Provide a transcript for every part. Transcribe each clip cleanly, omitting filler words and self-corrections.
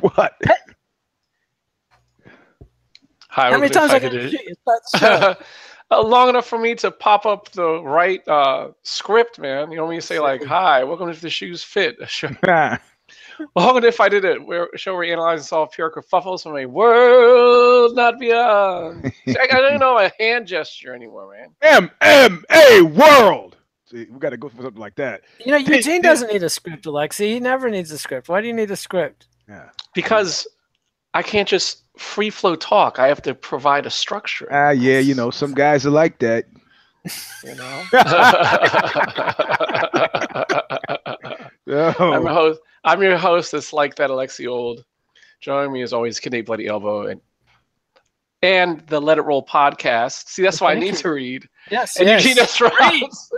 What? Hi, How many times I can start the show? long enough for me to pop up the right script, man. You know when you say like, "Hi, welcome to the Shoes Fit." Long if I did it, a show where we analyze and solve pure kerfuffles from a world not beyond. See, I don't know a hand gesture anymore, man. MMA world. See, we got to go for something like that. You know, Eugene doesn't need a script, Alexi. He never needs a script. Why do you need a script? Yeah. Because I can't just free flow talk. I have to provide a structure. Yeah, you know, some guys are like that. You know. Oh. I'm your host. It's like that, Alexi Old. Joining me as always, Kidney Bloody Elbow, and the Let It Roll podcast. See, that's why I need to read. Yes, and yes. Eugene S. Robbins.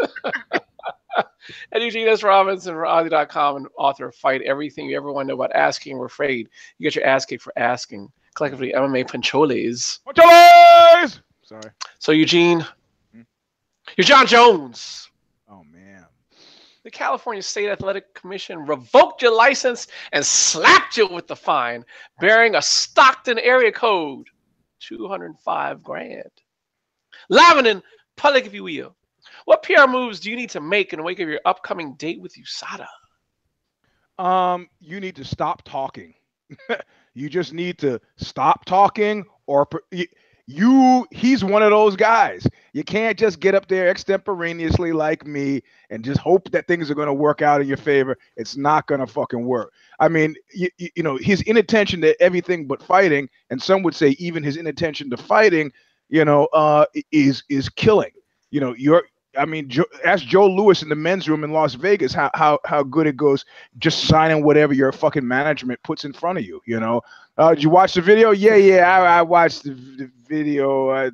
And Eugene S. Robbins and Radi.com, and author of Fight Everything You Ever Want to Know About Asking or Afraid. You get your ass kicked for asking. Collectively, MMA Pancholes. Pancholes! Sorry. So, Eugene, you're Jon Jones. Oh, man. The California State Athletic Commission revoked your license and slapped you with the fine, bearing a Stockton area code, $205,000. Live and in public, if you will. What PR moves do you need to make in the wake of your upcoming date with USADA? You need to stop talking. You just need to stop talking, or he's one of those guys. You can't just get up there extemporaneously like me and just hope that things are going to work out in your favor. It's not going to fucking work. I mean, you know, his inattention to everything but fighting, and some would say even his inattention to fighting, you know, is killing. You know, ask Joe Louis in the men's room in Las Vegas how good it goes just signing whatever your fucking management puts in front of you. You know, did you watch the video? Yeah, I watched the video.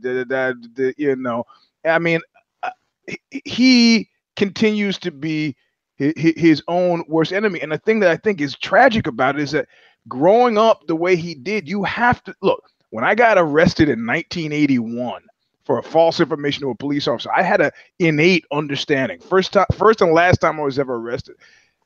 You know, I mean, he continues to be his own worst enemy. And the thing that I think is tragic about it is that growing up the way he did, you have to look. When I got arrested in 1981. For a false information to a police officer, I had an innate understanding. First and last time I was ever arrested,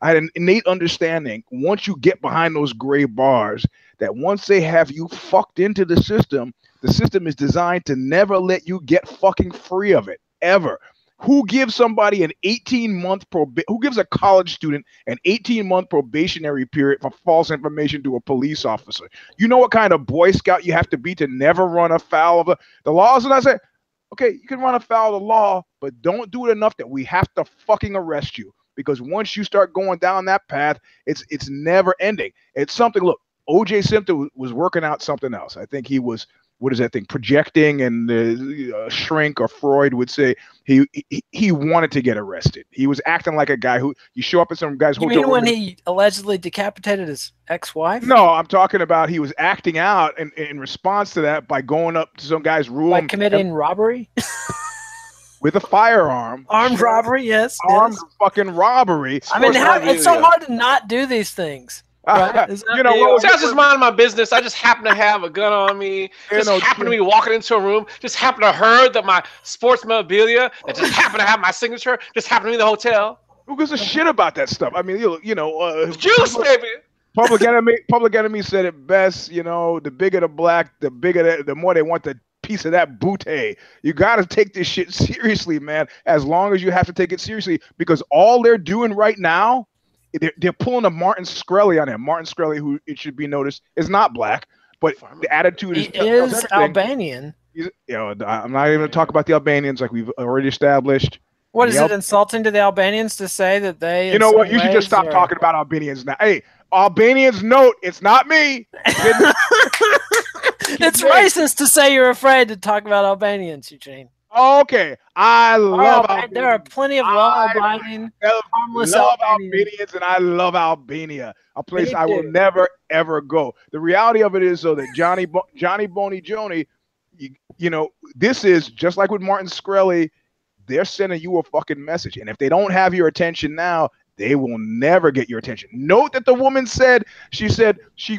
I had an innate understanding. Once you get behind those gray bars, that once they have you fucked into the system is designed to never let you get fucking free of it ever. Who gives somebody an 18-month who gives a college student an 18-month probationary period for false information to a police officer? You know what kind of Boy Scout you have to be to never run afoul of the laws? And I say, okay, you can run afoul of the law, but don't do it enough that we have to fucking arrest you. Because once you start going down that path, it's never ending. It's something. Look, O.J. Simpson was working out something else. I think he was. What is that thing? Projecting, and Shrink or Freud would say he wanted to get arrested. He was acting like a guy who you show up at some guy's hotel. You mean when he allegedly decapitated his ex-wife? No, I'm talking about he was acting out in response to that by going up to some guy's room. By committing robbery? With a firearm. Armed robbery, yes. Armed fucking robbery. I mean, it's so hard to not do these things. Right? You know, I was just minding my business. I just happen to have a gun on me. Just happen to be walking into a room. Just happen to heard that my sports memorabilia that just happen to have my signature. Just happen to be in the hotel. Who gives a shit about that stuff? I mean, you know, juice, baby. Public Enemy said it best. You know, the bigger the black, the more they want the piece of that booty. You got to take this shit seriously, man. As long as you have to take it seriously, because all they're doing right now. They're pulling a Martin Shkreli on him. Martin Shkreli, who it should be noticed, is not black, but the attitude is Albanian. You know, I'm not even going to talk about the Albanians like we've already established. What is it insulting to the Albanians to say that they? You know what? You should just stop talking about Albanians now. Hey, Albanians, note it's not me. It's racist to say you're afraid to talk about Albanians, Eugene. Okay, I love Albania. There are plenty of law-abiding, harmless Albanians, and I love Albania, a place I will never, ever go. The reality of it is, though, that Johnny Boney Joni, you know, this is just like with Martin Shkreli, they're sending you a fucking message. And if they don't have your attention now, they will never get your attention. Note that the woman said she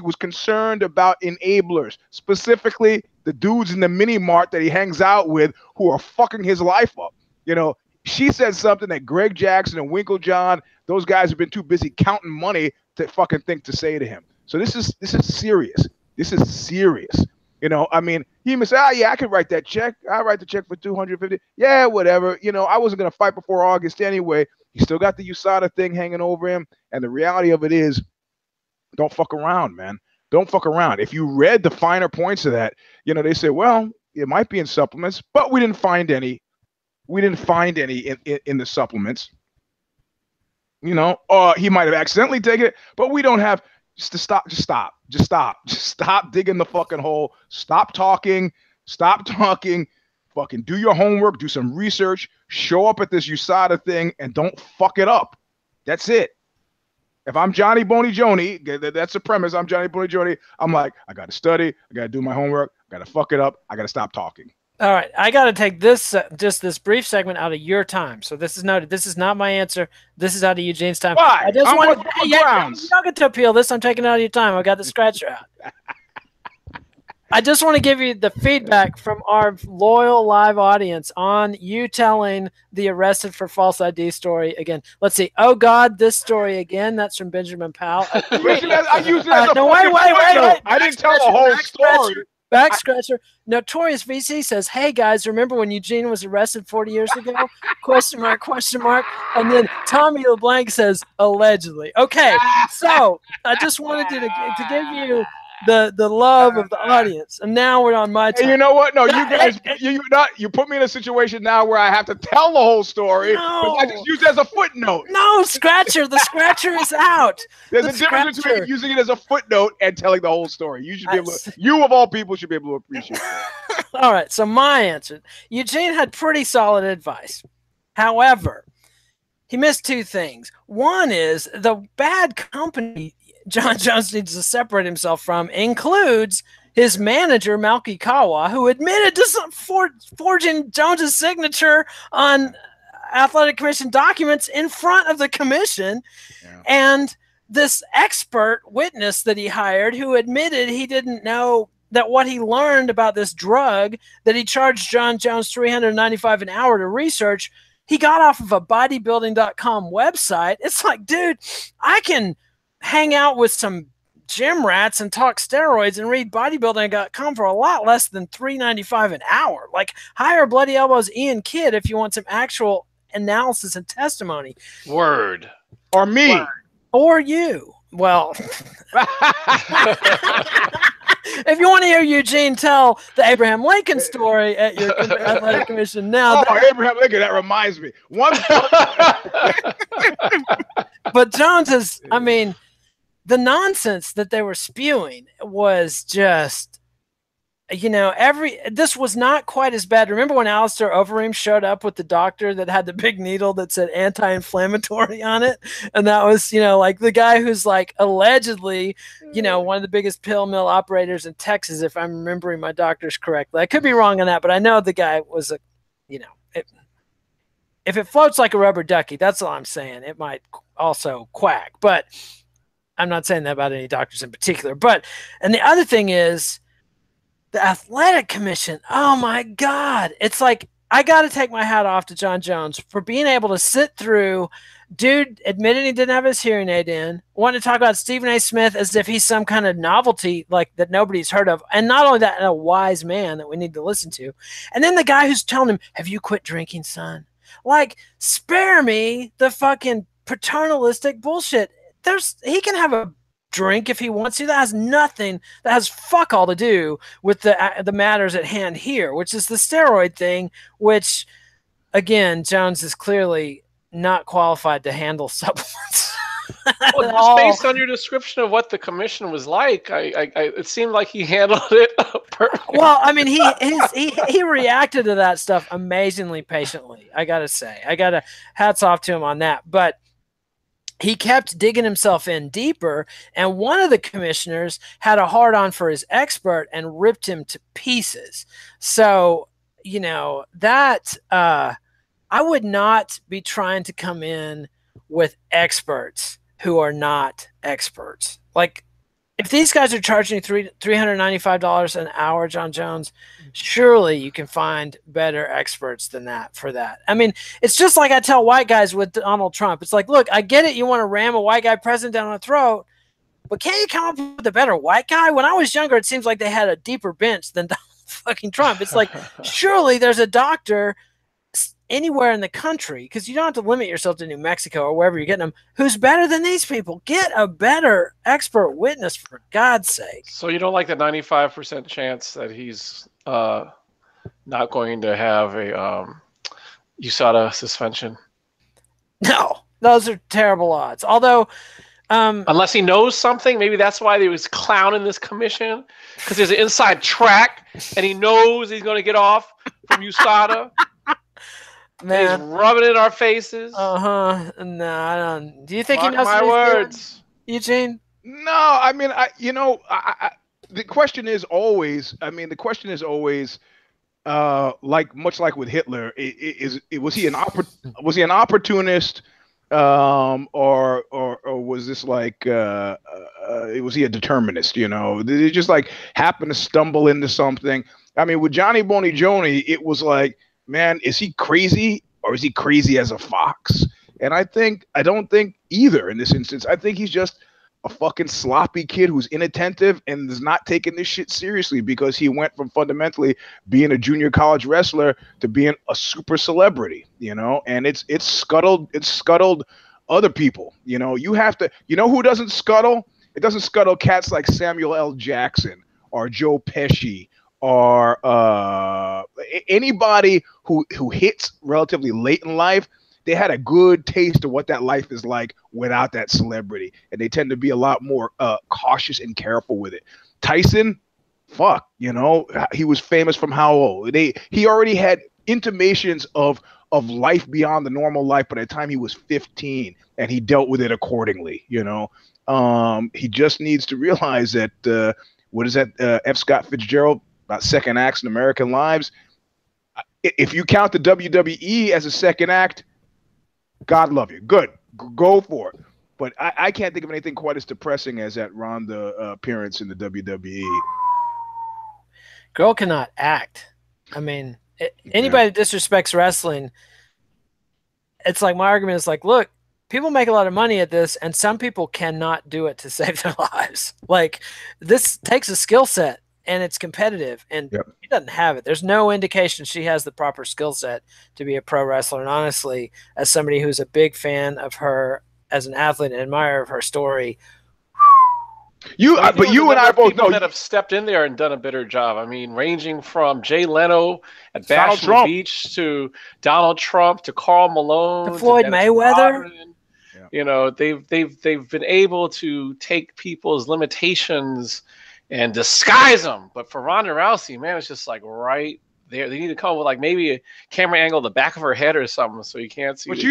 was concerned about enablers, specifically the dudes in the mini mart that he hangs out with who are fucking his life up. You know, she said something that Greg Jackson and Winklejohn, those guys have been too busy counting money to fucking think to say to him. So this is serious. This is serious. You know, I mean, he may say, "Ah, yeah, I could write that check. I write the check for 250. Yeah, whatever. You know, I wasn't gonna fight before August anyway. He still got the USADA thing hanging over him, and the reality of it is, don't fuck around, man. Don't fuck around. If you read the finer points of that, you know, they say, well, it might be in supplements, but we didn't find any. We didn't find any in the supplements. You know, he might have accidentally taken it, but we don't have. Just stop digging the fucking hole. Stop talking. Fucking do your homework. Do some research. Show up at this USADA thing and don't fuck it up. That's it. If I'm Johnny Boney Joni, that's the premise. I'm Johnny Boney Joni. I'm like, I got to study. I got to do my homework. I got to fuck it up. I got to stop talking. All right, I got to take this just this brief segment out of your time. So this is noted. This is not my answer. This is out of Eugene's time. Why? I just want to. You grounds. don't get to appeal this. I'm taking it out of your time. I got the scratcher out. I just want to give you the feedback from our loyal live audience on you telling the arrested for false ID story again. Let's see. Oh God, this story again. That's from Benjamin Powell. I used it as a no, wait. I didn't tell the whole story. Back scratcher. Notorious VC says, "Hey guys, remember when Eugene was arrested 40 years ago?" Question mark. And then Tommy LeBlanc says, "Allegedly." Okay, so I just wanted to give you the love of the audience, and now we're on my time. And you know what? No, you guys, you put me in a situation now where I have to tell the whole story. No. I just use it as a footnote. No, scratcher. The scratcher is out. There's a difference between using it as a footnote and telling the whole story. You should be able to, you of all people should be able to appreciate that. All right, so my answer. Eugene had pretty solid advice. However, he missed two things. One is the bad company Jon Jones needs to separate himself from includes his manager, Malky Kawa, who admitted to forging Jones's signature on Athletic Commission documents in front of the commission. Yeah. And this expert witness that he hired who admitted he didn't know that what he learned about this drug that he charged Jon Jones $395 an hour to research, he got off of a bodybuilding.com website. It's like, dude, I can hang out with some gym rats and talk steroids and read bodybuilding.com for a lot less than $395 an hour. Like, hire Bloody Elbows Ian Kidd if you want some actual analysis and testimony. Word. Or me. Word. Or you. Well, if you want to hear Eugene tell the Abraham Lincoln story at your Athletic Commission now. Abraham Lincoln, that reminds me. But Jones is, I mean, the nonsense that they were spewing was just, you know, this was not quite as bad. Remember when Alistair Overeem showed up with the doctor that had the big needle that said anti-inflammatory on it? And that was, you know, like the guy who's like allegedly, you know, one of the biggest pill mill operators in Texas, if I'm remembering my doctors correctly. I could be wrong on that, but I know the guy was a, you know, if it floats like a rubber ducky, that's all I'm saying. It might also quack, but I'm not saying that about any doctors in particular. But, and the other thing is, the Athletic Commission, oh my God. It's like, I got to take my hat off to Jon Jones for being able to sit through, dude admitting he didn't have his hearing aid in, wanting to talk about Stephen A. Smith as if he's some kind of novelty like that nobody's heard of. And not only that, a wise man that we need to listen to. And then the guy who's telling him, have you quit drinking, son? Like, spare me the fucking paternalistic bullshit. He can have a drink if he wants to. That has fuck all to do with the matters at hand here, which is the steroid thing, which again, Jones is clearly not qualified to handle supplements. Well, just based on your description of what the commission was like, it seemed like he handled it perfectly. Well, I mean, he reacted to that stuff amazingly patiently. I gotta say, hats off to him on that. But he kept digging himself in deeper, and one of the commissioners had a hard-on for his expert and ripped him to pieces. So, you know, that I would not be trying to come in with experts who are not experts. Like, if these guys are charging $395 an hour, Jon Jones, surely you can find better experts than that for that. I mean, it's just like I tell white guys with Donald Trump. It's like, look, I get it. You want to ram a white guy president down the throat, But can't you come up with a better white guy? When I was younger, it seems like they had a deeper bench than Donald fucking Trump. It's like, surely there's a doctor anywhere in the country, because you don't have to limit yourself to New Mexico or wherever you're getting them, who's better than these people. Get a better expert witness, for God's sake. So you don't like the 95% chance that he's not going to have a USADA suspension? No, those are terrible odds. Although, unless he knows something, maybe that's why he was clowning this commission, because there's an inside track and he knows he's going to get off from USADA. Man, he's rubbing it in our faces. No, I don't. Do you think Mark he knows my what words, he's doing, Eugene? No, I mean, the question is always. I mean, the question is always, much like with Hitler, was he an opportunist, or was this like, was he a determinist? You know, did he just like happen to stumble into something? I mean, with Johnny Boney Joni, it was like, man, is he crazy or is he crazy as a fox? And I don't think either in this instance. I think he's just a fucking sloppy kid who's inattentive and is not taking this shit seriously, because he went from fundamentally being a junior college wrestler to being a super celebrity, you know, and it's scuttled other people. You know, you have to, you know who doesn't scuttle? It doesn't scuttle cats like Samuel L. Jackson or Joe Pesci or anybody who hits relatively late in life. They had a good taste of what that life is like without that celebrity, and they tend to be a lot more cautious and careful with it. Tyson, fuck, you know, he was famous from how old? He already had intimations of life beyond the normal life by the time he was 15, and he dealt with it accordingly. You know, he just needs to realize that what is that? F. Scott Fitzgerald, about second acts in American lives. If you count the WWE as a second act, God love you. Good. Go for it. But I can't think of anything quite as depressing as that Ronda appearance in the WWE. Girl cannot act. I mean, anybody that disrespects wrestling, it's like, my argument is like, look, people make a lot of money at this, and some people cannot do it to save their lives. Like, this takes a skill set, and it's competitive, and she doesn't have it. There's no indication she has the proper skill set to be a pro wrestler. And honestly, as somebody who's a big fan of her as an athlete and admirer of her story, you and I both know that have stepped in there and done a better job. I mean, ranging from Jay Leno at Bash on the Beach to Donald Trump to Karl Malone to Floyd Mayweather. You know, they've been able to take people's limitations and disguise them. But for Ronda Rousey, man, it's just like right there. They need to come up with like maybe a camera angle at the back of her head or something so you can't see. But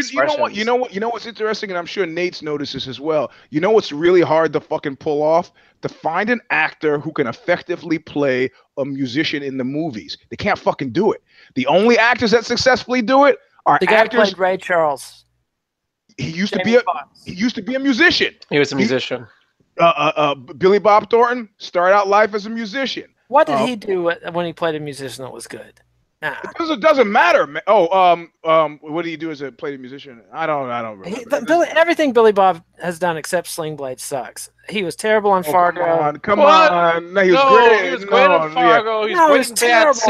you know what's interesting, and I'm sure Nate's noticed this as well. You know what's really hard to fucking pull off? To find an actor who can effectively play a musician in the movies. They can't fucking do it. The only actors that successfully do it are the guy actors. Who played Ray Charles. He used to be a musician. He was a musician. Billy Bob Thornton started out life as a musician. What did he do when he played a musician that was good? Nah. It doesn't matter, man. What did he do as a played a musician? I don't remember. Everything Billy Bob has done except Sling Blade sucks. He was terrible on Fargo. Come on. No, he was great. He was great on Fargo. Yeah. He was terrible.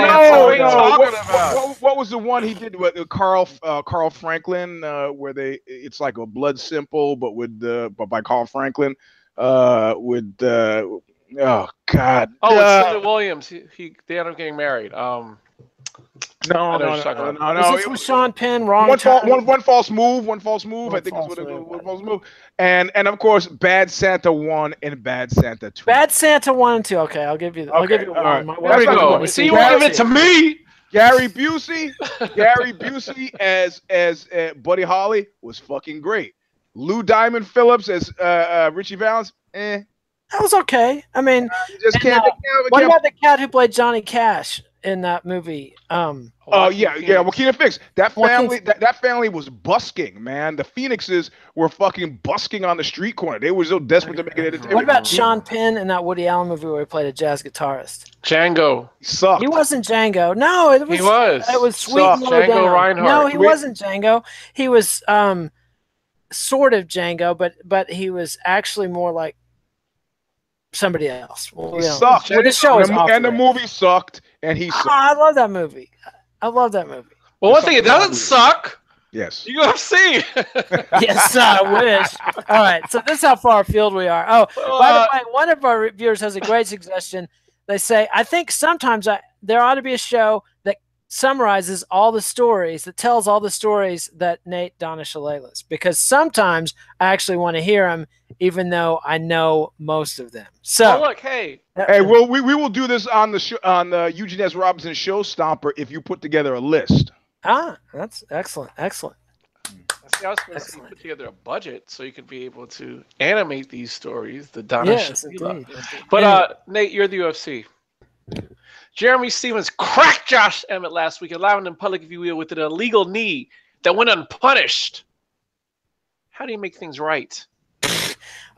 What was the one he did with Carl Franklin, where it's like a Blood Simple, but by Carl Franklin. Oh God! It's Linda Williams. They ended up getting married. No. Was this with Sean Penn? Wrong. One false move. I think it's one false move. And of course, Bad Santa 1 and Bad Santa 2. Bad Santa 1 and 2. Okay, I'll give you one. Right. There we go. See, you won't give it to me. Gary Busey as Buddy Holly was fucking great. Lou Diamond Phillips as Richie Valens, That was okay. I mean, what about the cat who played Johnny Cash in that movie? Joaquin Phoenix. That family was busking, man. The Phoenixes were fucking busking on the street corner. They were so desperate to make it entertainment. What about Sean Penn in that Woody Allen movie where he played a jazz guitarist? Django. He sucked. He wasn't Django. No, it was. He was. It was Sweet and Low Down. Reinhardt. No, he wasn't Django. He was sort of Django, but he was actually more like somebody else? Well, He sucked. Well, this show is off and the the rails. movie sucked, and he sucked. I love that movie. I love that movie. Well, There's one thing, it something wrong doesn't with it. suck. Yes. UFC. Yes, I wish. All right, so this is how far afield we are. Oh, by the way, one of our viewers has a great suggestion. They say, I think sometimes there ought to be a show that summarizes all the stories, that tells all the stories that Nate Donishalalis, because sometimes I actually want to hear them, even though I know most of them. So, look, hey. Hey, well, we will do this on the show, on the Eugene S. Robinson Show Stomper if you put together a list. That's excellent. Excellent. See, I was going to say, put together a budget so you could be able to animate these stories. The Donish. Yes, indeed. But Nate, you're the UFC. Jeremy Stevens cracked Josh Emmett last week, allowing him public, if you will, with an illegal knee that went unpunished. How do you make things right?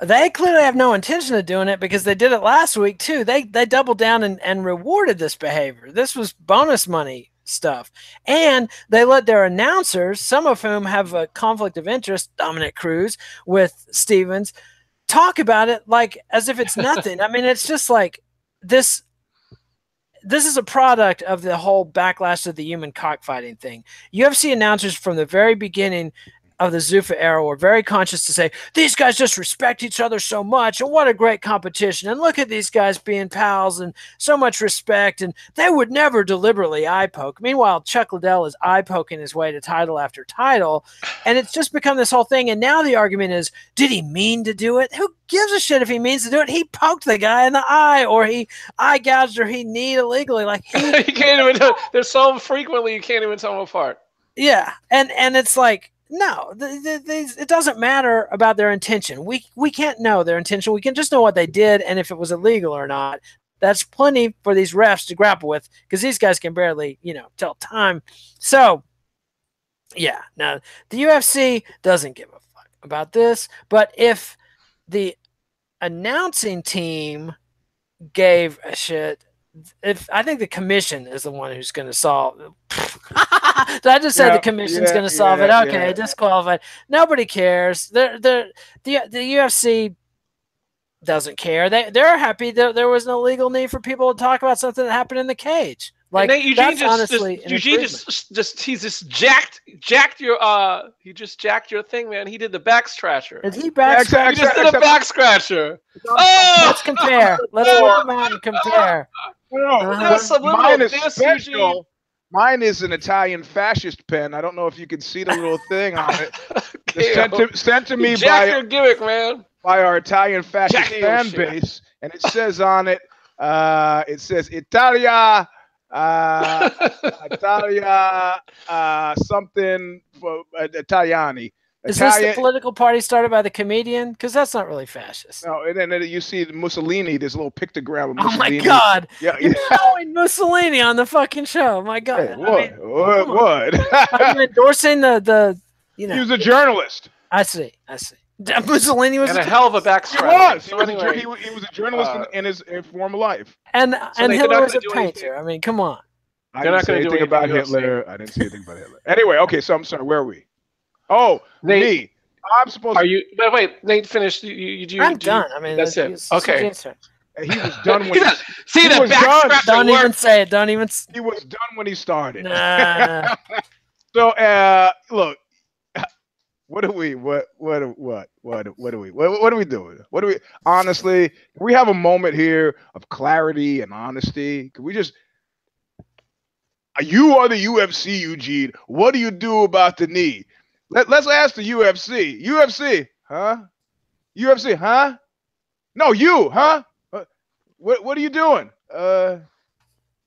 They clearly have no intention of doing it because they did it last week too. They doubled down and rewarded this behavior. This was bonus money stuff. And they let their announcers, some of whom have a conflict of interest, Dominic Cruz with Stevens, talk about it like as if it's nothing. I mean, it's just like this is a product of the whole backlash to the human cockfighting thing. UFC announcers from the very beginning of the Zuffa era were very conscious to say, these guys just respect each other so much, and what a great competition, and look at these guys being pals, and so much respect, and they would never deliberately eye poke. Meanwhile, Chuck Liddell is eye poking his way to title after title, and it's just become this whole thing, and now the argument is, did he mean to do it? Who gives a shit if he means to do it? He poked the guy in the eye, or he eye gouged, or he kneed illegally. Like you can't even tell. They're so frequently you can't even tell them apart. Yeah, and it's like, no, it doesn't matter about their intention. We can't know their intention. We can just know what they did and if it was illegal or not. That's plenty for these refs to grapple with because these guys can barely, tell time. So, yeah, now the UFC doesn't give a fuck about this. But if the announcing team gave a shit, I think the commission is the one who's going to solve it. So I just said the commission's going to solve it. Okay, disqualified. Nobody cares. The UFC doesn't care. They're happy that there was no legal need for people to talk about something that happened in the cage. Like Eugene just jacked your thing, man. He did the back scratcher. Did he back scratcher? He just did a back scratcher. Oh! Let's compare. Let's look them out and compare. Mine is special. Mine is an Italian fascist pen. I don't know if you can see the little thing on it. Sent to me by your gimmick, man. By our Italian fascist fan base, and it says on it, it says Italia, something for Italiani. Is this the political party started by the comedian? Because that's not really fascist. No, and then you see Mussolini. There's a little pictogram of Mussolini. Oh my God! Yeah, you're showing Mussolini on the fucking show. My God! Hey, what? What? Are you endorsing the? He was a journalist. I see. Mussolini was a hell of a backstory. He was a journalist in his former life. And Hitler was a painter. I mean, come on. I didn't say anything about Hitler. I didn't say anything about Hitler. Anyway, okay. So I'm sorry. Where are we? Oh, Nate, me. I'm supposed. Are you? But wait, Nate finished. I'm done. I mean, that's it. Okay. He was done when see that back. Don't even say it. Don't even. He was done when he started. Nah. So, look. What are we doing? What do we honestly? Can we have a moment here of clarity and honesty? Can we just? You are the UFC, Eugene. What do you do about the knee? Let's ask the UFC. UFC, huh? UFC, huh? No, you, huh? What are you doing?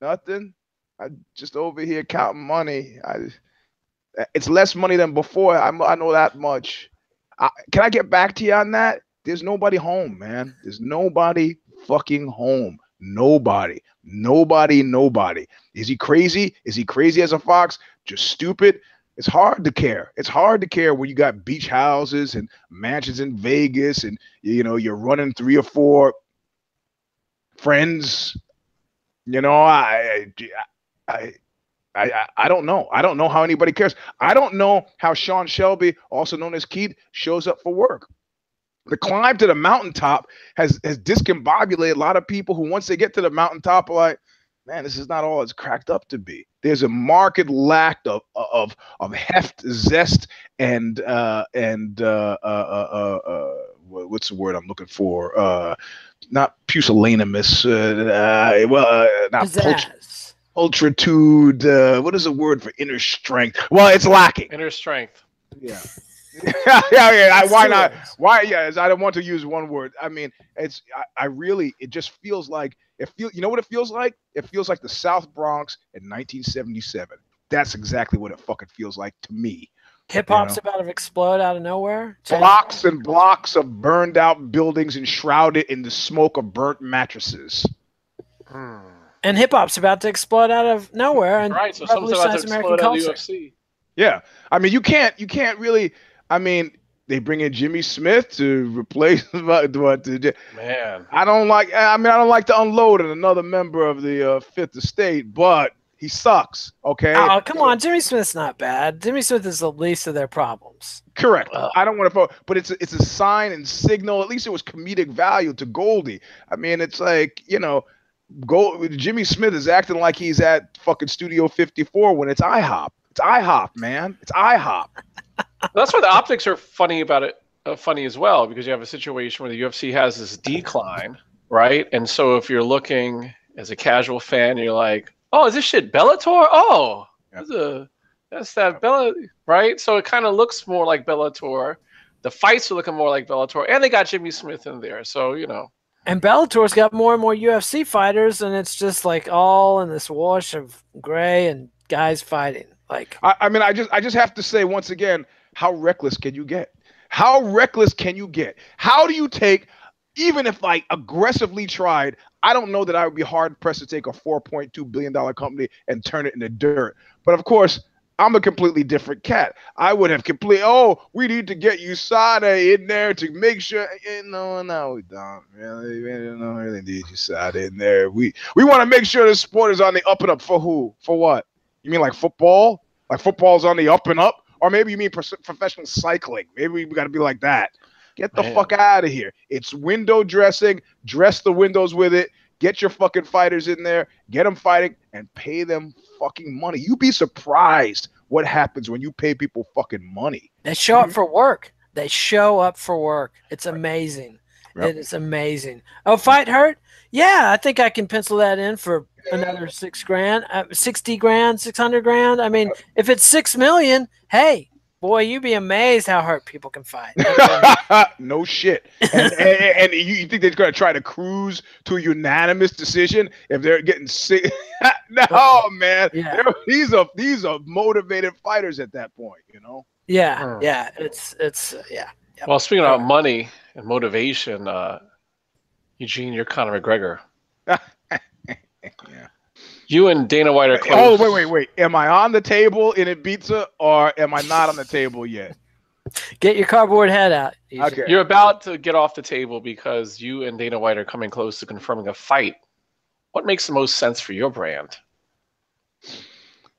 Nothing. I'm just over here counting money. It's less money than before. I know that much. Can I get back to you on that? There's nobody home, man. There's nobody fucking home. Nobody. Is he crazy? Is he crazy as a fox? Just stupid? It's hard to care. It's hard to care when you got beach houses and mansions in Vegas and, you're running 3 or 4 friends. I don't know. I don't know how anybody cares. I don't know how Sean Shelby, also known as Keith, shows up for work. The climb to the mountaintop has discombobulated a lot of people who, once they get to the mountaintop, are like, man, this is not all it's cracked up to be. There's a marked lack of heft, zest, and what's the word I'm looking for? Not pusillanimous. Not Pizzazz. ultritude. What is the word for inner strength? Well, it's lacking. Inner strength. Yeah. yeah. Why not? Steroids. Why? Yeah. I don't want to use one word. I mean, it's. I really. It just feels like it feel. You know what it feels like? It feels like the South Bronx in 1977. That's exactly what it fucking feels like to me. Hip hop's about to explode out of nowhere. Blocks and blocks of burned out buildings enshrouded in the smoke of burnt mattresses. And hip hop's about to explode out of nowhere and Right, so something's about to revolutionize American explode at the culture. UFC. Yeah, I mean, you can't really. I mean, they bring in Jimmy Smith to replace what? Man, I don't like. I mean, I don't like to unload on another member of the Fifth Estate, but he sucks. Okay. Oh, come on, Jimmy Smith's not bad. Jimmy Smith is the least of their problems. Correct. I don't want to, but it's a sign and signal. At least it was comedic value to Goldie. I mean, it's like, you know, Jimmy Smith is acting like he's at fucking Studio 54 when it's IHOP. It's IHOP, man. It's IHOP. that's why the optics are funny about it. Funny as well, because you have a situation where the UFC has this decline, right? And so if you're looking as a casual fan, you're like, oh, is this shit Bellator? Oh, that's that Bella, right? So it kind of looks more like Bellator. The fights are looking more like Bellator, and they got Jimmy Smith in there, so you know. And Bellator's got more and more UFC fighters, and it's just like all in this wash of gray and guys fighting. Like, I mean, I just have to say once again, how reckless can you get? How reckless can you get? How do you take, even if I aggressively tried, I don't know that I would be hard pressed to take a $4.2 billion company and turn it into dirt. But of course, I'm a completely different cat. I would have we need to get USADA in there to make sure. No, we don't. Really, we don't really need USADA in there. We want to make sure the sport is on the up and up. For who? For what? You mean like football? Like football's on the up and up? Or maybe you mean professional cycling? Maybe we got to be like that. Get the fuck out of here. It's window dressing. Dress the windows with it. Get your fucking fighters in there. Get them fighting and pay them fucking money. You'd be surprised what happens when you pay people fucking money. they show up for work. They show up for work. It's amazing. Yep. It is amazing. Oh, fight hurt? Yeah, I think I can pencil that in for another $6 grand, 60 grand, 600 grand. I mean, if it's 6 million, hey, boy, you'd be amazed how hurt people can fight. No shit. And you think they're going to try to cruise to a unanimous decision if they're getting sick? No, man. Yeah. These are motivated fighters at that point, you know? Yeah, yeah. It's yeah. Yep. Well, speaking about money and motivation, Eugene, you're Conor McGregor. Yeah. You and Dana White are close. Oh, wait. Am I on the table in Ibiza or am I not on the table yet? Get your cardboard head out. Eugene. Okay. You're about to get off the table because you and Dana White are coming close to confirming a fight. What makes the most sense for your brand?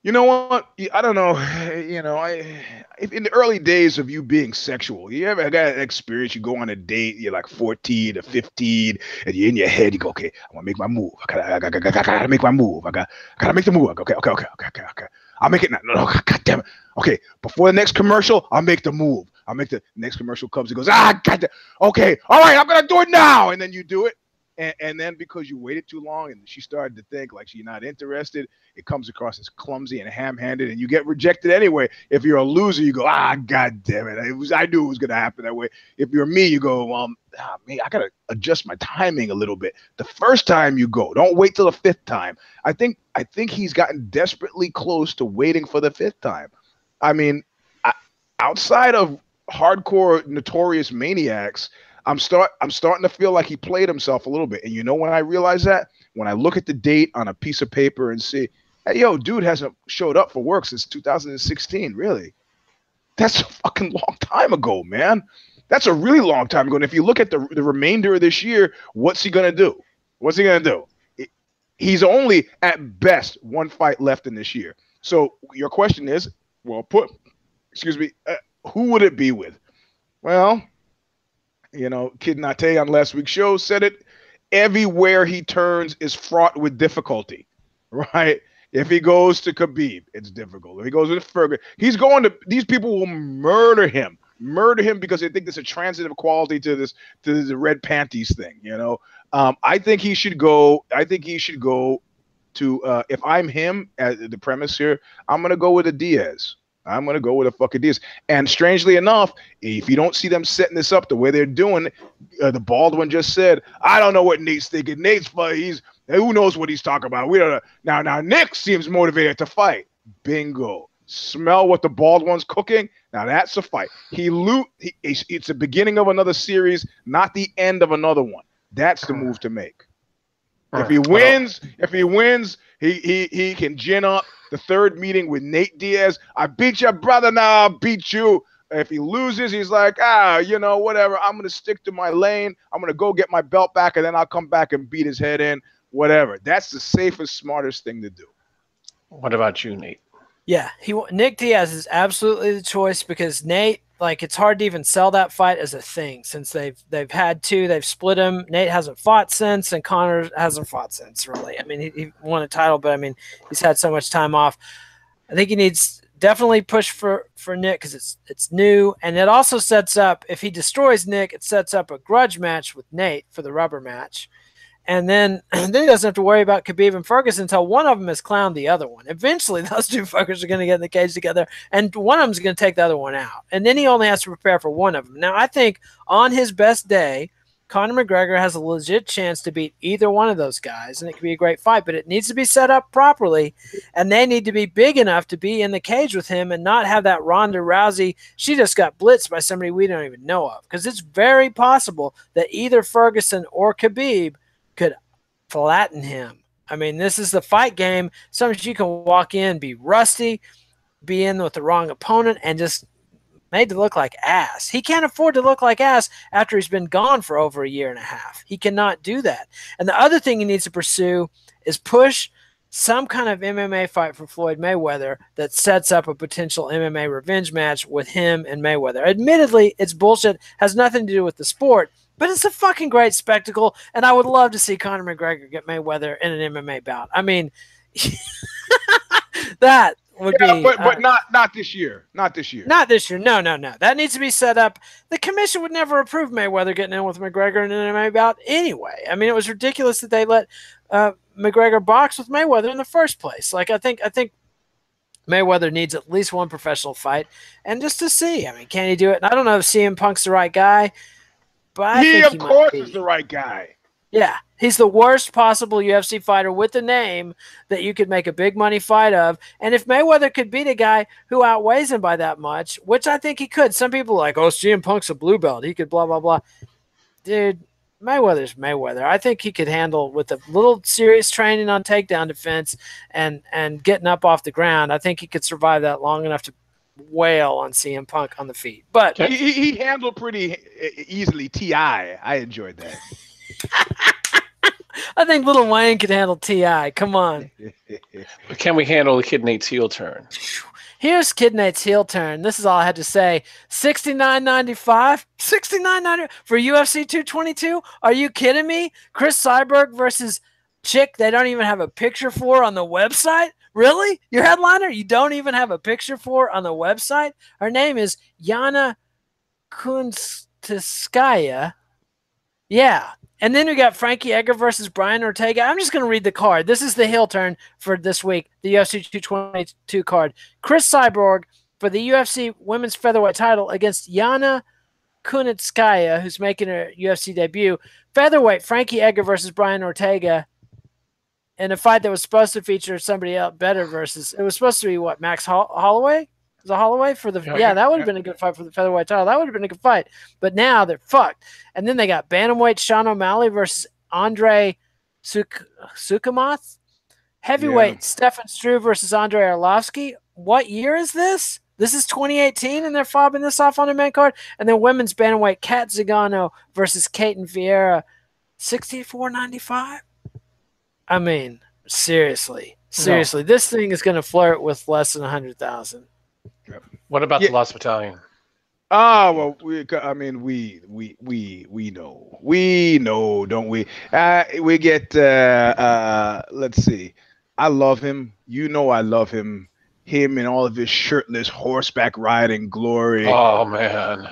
You know what? I don't know. You know, in the early days of you being sexual, you ever got an experience? You go on a date, you're like 14 or 15, and you're in your head. You go, okay, I want to make my move. I gotta make my move. I gotta make the move. Okay. I'll make it now. No, God damn it. Okay, before the next commercial, I'll make the move. I'll make the next commercial comes. It goes, God damn. Okay, all right, I'm gonna do it now, and then you do it. And then because you waited too long and she started to think like she's not interested, it comes across as clumsy and ham-handed, and you get rejected anyway. If you're a loser, you go, God damn it. I knew it was going to happen that way. If you're me, you go, man, I got to adjust my timing a little bit. The first time you go, don't wait till the fifth time. I think he's gotten desperately close to waiting for the fifth time. I mean, outside of hardcore notorious maniacs, I'm starting to feel like he played himself a little bit. And you know when I realize that? When I look at the date on a piece of paper and see, hey, yo, dude hasn't showed up for work since 2016. Really? That's a fucking long time ago, man. That's a really long time ago. And if you look at the remainder of this year, what's he going to do? What's he going to do? He's only at best one fight left in this year. So your question is, well put, excuse me, who would it be with? Well, Kid Nate on last week's show said it. Everywhere he turns is fraught with difficulty, right? If he goes to Khabib, it's difficult. If he goes to Ferguson, these people will murder him because they think there's a transitive quality to the red panties thing. I think he should go. To if I'm him, the premise here, I'm gonna go with a Diaz. I'm gonna go with a fucking Diaz. And strangely enough, if you don't see them setting this up the way they're doing, the Baldwin just said, "I don't know what Nate's thinking. Who knows what he's talking about. We don't know." Now Nick seems motivated to fight. Bingo. Smell what the Baldwin's cooking. Now that's a fight. It's the beginning of another series, not the end of another one. That's the move to make. If he wins, he can gin up the third meeting with Nate Diaz. I beat your brother, now I'll beat you. If he loses, he's like, whatever. I'm going to stick to my lane. I'm going to go get my belt back, and then I'll come back and beat his head in, whatever. That's the safest, smartest thing to do. What about you, Nate? Yeah, Nick Diaz is absolutely the choice because Nate, it's hard to even sell that fight as a thing since they've had two, they've split him. Nate hasn't fought since, and Conor hasn't fought since, really. I mean, he won a title, but I mean, he's had so much time off. I think he needs definitely push for Nick because it's new, and it also sets up, if he destroys Nick, it sets up a grudge match with Nate for the rubber match. And then he doesn't have to worry about Khabib and Ferguson until one of them has clowned the other one. Eventually, those two fuckers are going to get in the cage together, and one of them is going to take the other one out. And then he only has to prepare for one of them. Now, I think on his best day, Conor McGregor has a legit chance to beat either one of those guys, and it could be a great fight, but it needs to be set up properly, and they need to be big enough to be in the cage with him and not have that Ronda Rousey, she just got blitzed by somebody we don't even know of, because it's very possible that either Ferguson or Khabib could flatten him. I mean, this is the fight game. Sometimes you can walk in, be rusty, be in with the wrong opponent, and just made to look like ass. He can't afford to look like ass after he's been gone for over a year and a half. He cannot do that. And the other thing he needs to pursue is push some kind of MMA fight for Floyd Mayweather that sets up a potential MMA revenge match with him and Mayweather. Admittedly, it's bullshit, has nothing to do with the sport, but it's a fucking great spectacle, and I would love to see Conor McGregor get Mayweather in an MMA bout. I mean, that would be... But not this year. Not this year. Not this year. No. That needs to be set up. The commission would never approve Mayweather getting in with McGregor in an MMA bout anyway. I mean, it was ridiculous that they let McGregor box with Mayweather in the first place. I think Mayweather needs at least one professional fight, and just to see. I mean, can he do it? And I don't know if CM Punk's the right guy. But he, of course, is the right guy. Yeah, he's the worst possible UFC fighter with a name that you could make a big money fight of. And if Mayweather could beat a guy who outweighs him by that much, which I think he could. Some people are like, oh, CM Punk's a blue belt. He could blah, blah, blah. Dude, Mayweather's Mayweather. I think he could handle with a little serious training on takedown defense and getting up off the ground. I think he could survive that long enough to wail on CM Punk on the feet. But he handled pretty easily T.I. I enjoyed that. I think Lil Wayne could handle T.I. Come on. But can we handle the Kid Nate's heel turn? Here's Kid Nate's heel turn. This is all I had to say. $69.95? $69.95 for UFC 222? Are you kidding me? Chris Cyborg versus chick they don't even have a picture for on the website? Really? Your headliner you don't even have a picture for on the website? Her name is Yana Kunstskaya. Yeah. And then we got Frankie Edgar versus Brian Ortega. I'm just going to read the card. This is the heel turn for this week, the UFC 222 card. Chris Cyborg for the UFC Women's Featherweight title against Yana Kunitskaya, who's making her UFC debut. Featherweight, Frankie Edgar versus Brian Ortega in a fight that was supposed to feature somebody else better versus, it was supposed to be what, Max Holloway? Was it Holloway for the, yeah, that would have been a good fight for the featherweight title. That would have been a good fight. But now they're fucked. And then they got bantamweight Sean O'Malley versus Andre Sukumath. Heavyweight Stefan Struve versus Andre Arlovsky. What year is this? This is 2018, and they're fobbing this off on the main card. And then women's bantamweight Kat Zingano versus Katen Vieira. $64.95? I mean, seriously. No. This thing is going to flirt with less than 100,000. What about the Lost Battalion? Oh well, I mean, we know, don't we? We get. Let's see. I love him. You know, I love him. Him and all of his shirtless horseback riding glory. Oh man.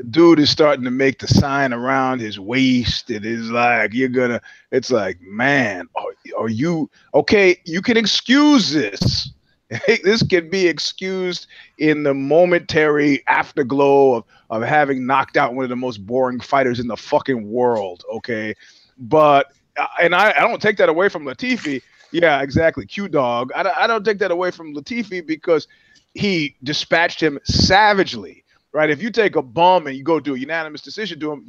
Dude is starting to make the sign around his waist. It is like you're gonna. It's like, man, are you okay? You can excuse this. This can be excused in the momentary afterglow of having knocked out one of the most boring fighters in the fucking world. Okay, but and I don't take that away from Latifi. Yeah, exactly. Q Dog. I don't take that away from Latifi because he dispatched him savagely. Right? If you take a bum and you go do a unanimous decision to him,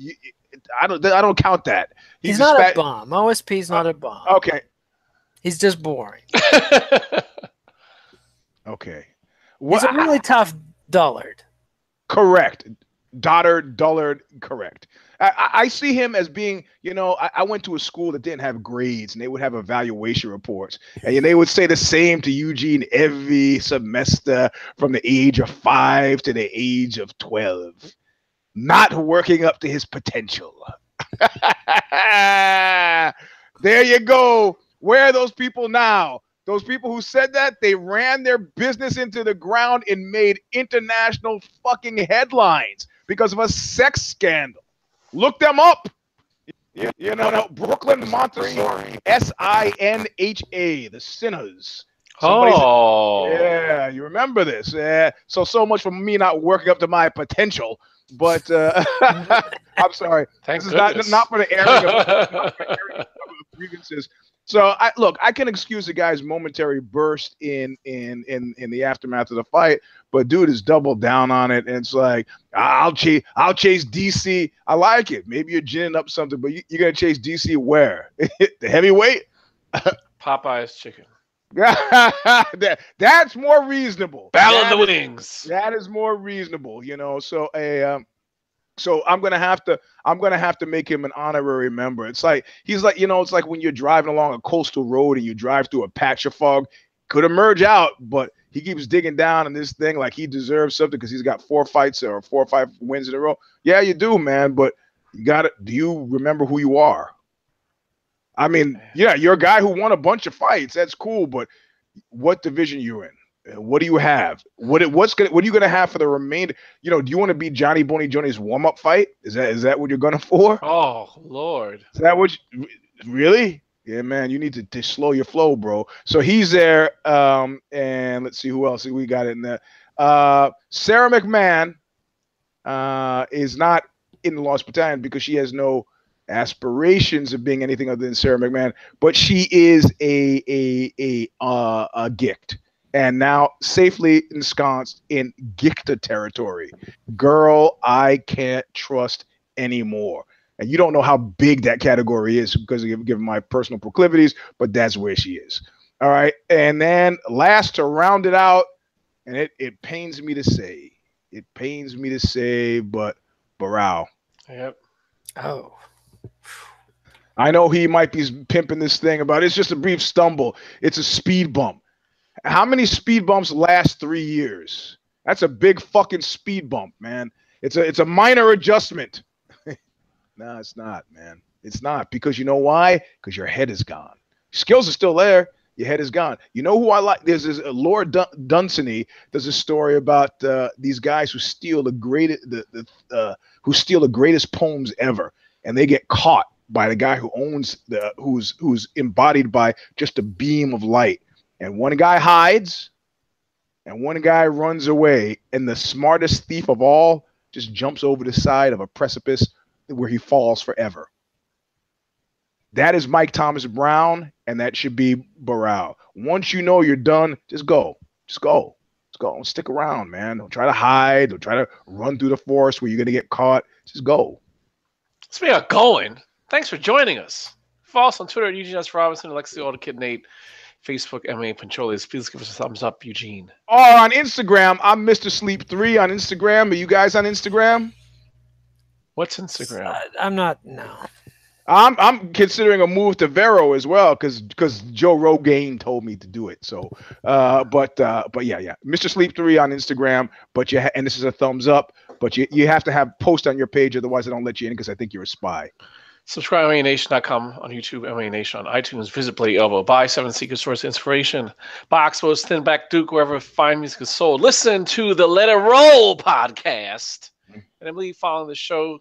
I don't count that. He's not a bum. OSP's not a bum. Okay. He's just boring. Okay. He's a really tough dullard. Correct. Dullard, correct. I see him as being, I went to a school that didn't have grades and they would have evaluation reports. And they would say the same to Eugene every semester from the age of 5 to the age of 12. Not working up to his potential. There you go. Where are those people now? Those people who said that, they ran their business into the ground and made international fucking headlines because of a sex scandal. Look them up. Brooklyn Montessori, SINHA, the Sinners. Yeah, you remember this. So much for me not working up to my potential. But I'm sorry. Thank this goodness. is not for the airing of grievances. So I can excuse the guy's momentary burst in the aftermath of the fight, but dude is doubled down on it, and it's like I'll chase DC. I like it. Maybe you're ginning up something, but you're gonna chase DC where? The heavyweight? Popeye's chicken. That's more reasonable. Battle of the Wings. That is more reasonable, So I'm gonna have to make him an honorary member. It's like he's like, it's like when you're driving along a coastal road and you drive through a patch of fog. Could emerge out, but he keeps digging down in this thing like he deserves something because he's got 4 fights or 4 or 5 wins in a row. Yeah, you do, man. But you got it. Do you remember who you are? I mean, yeah, you're a guy who won a bunch of fights. That's cool, but what division you in? What do you have? What are you gonna have for the remainder? Do you want to be Johnny Boney Johnny's warm-up fight? Is that what you're gonna for? Oh Lord. Is that what really? Yeah, man, you need to slow your flow, bro. So he's there. And let's see who else we got in there. Sarah McMahon is not in the Lost Battalion because she has no aspirations of being anything other than Sarah McMahon, but she is a gict. And now safely ensconced in Gicta territory. Girl, I can't trust anymore. And you don't know how big that category is because of given my personal proclivities, but that's where she is. All right. And then last to round it out, and it pains me to say, but Barao. Yep. Oh. I know he might be pimping this thing about it's just a brief stumble. It's a speed bump. How many speed bumps last 3 years? That's a big fucking speed bump, man. It's a minor adjustment. No, it's not, man. It's not because you know why? Because your head is gone. Skills are still there. Your head is gone. You know who I like? There's this Lord Dunsany. There's a story about these guys who steal the greatest poems ever, and they get caught by the guy who owns who's embodied by just a beam of light. And one guy hides, and one guy runs away, and the smartest thief of all just jumps over the side of a precipice where he falls forever. That is Mike Thomas Brown, and that should be Barao. Once you know you're done, just go. Just go. Don't stick around, man. Don't try to hide. Don't try to run through the forest where you're going to get caught. Just go. Speaking of going, thanks for joining us. Follow us on Twitter at Eugene S. Robinson, Alexi Alder Kid Nate. Facebook, MA Pancholis. Please give us a thumbs up, Eugene. Oh, on Instagram, I'm Mr. Sleep 3 on Instagram. Are you guys on Instagram? What's Instagram? I'm not. No. I'm considering a move to Vero as well because Joe Rogan told me to do it. So, but yeah, Mr. Sleep 3 on Instagram. But and this is a thumbs up. but you have to have post on your page, otherwise I don't let you in because I think you're a spy. Subscribe to MMANation.com on YouTube, MMA Nation on iTunes. Visit Bloody Elbow. Buy 7 Secret Source Inspiration. Buy Oxbow's Thin Back Duke, wherever fine music is sold. Listen to the Let It Roll podcast. And I believe following the show,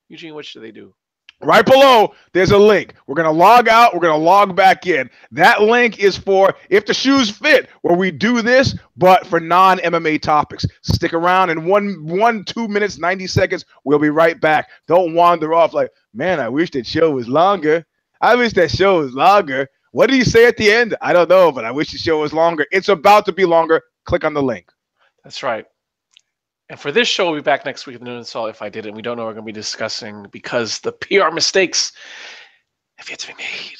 Eugene, what should they do? Right below, there's a link. We're going to log out. We're going to log back in. That link is for if the shoes fit, where we do this, but for non-MMA topics. Stick around in 2 minutes, 90 seconds. We'll be right back. Don't wander off like, man, I wish that show was longer. I wish that show was longer. What did he say at the end? I don't know, but I wish the show was longer. It's about to be longer. Click on the link. That's right. And for this show, we'll be back next week with Noon Insult. If I didn't, we don't know what we're going to be discussing because the PR mistakes have yet to be made.